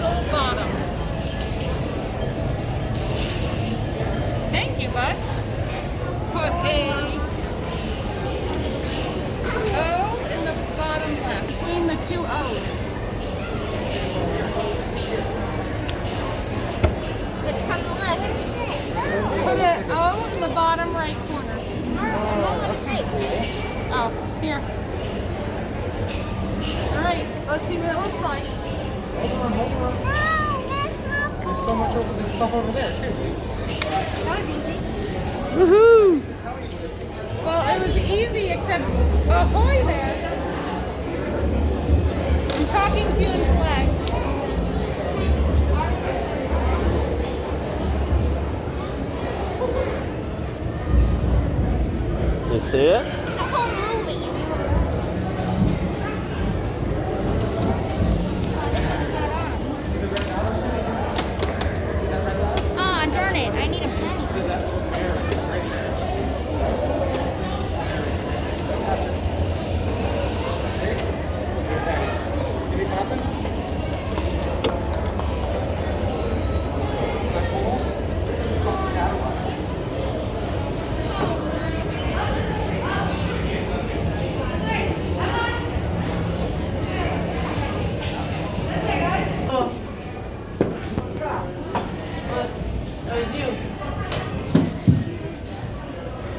middle bottom. Thank you, bud. Put a O in the bottom left, between the two O's. Which comes left? Put an O in the bottom right corner. Oh, here. Alright, let's see what it looks like. Hold on. No, that's not cool. There's so much over this stuff over there too. That was easy. Woohoo! Well, it was easy except ahoy there. I'm talking to you in flag. You see it? It's a whole movie. Ah, darn it. I need a penny. See me popping?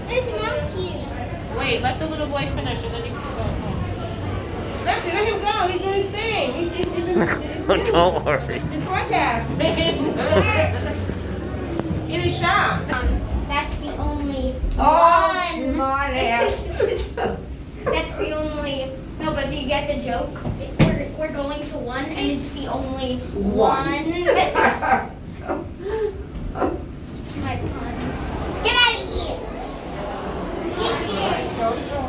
It's monkey. Wait, let the little boy finish and then you can go home. Let him go. He's doing his thing. He's Don't worry. He's broadcast. In his shop. That's the only Oh, one. smart ass. That's the only. No, but do you get the joke? We're going to one, and it's the only one. It's my pun.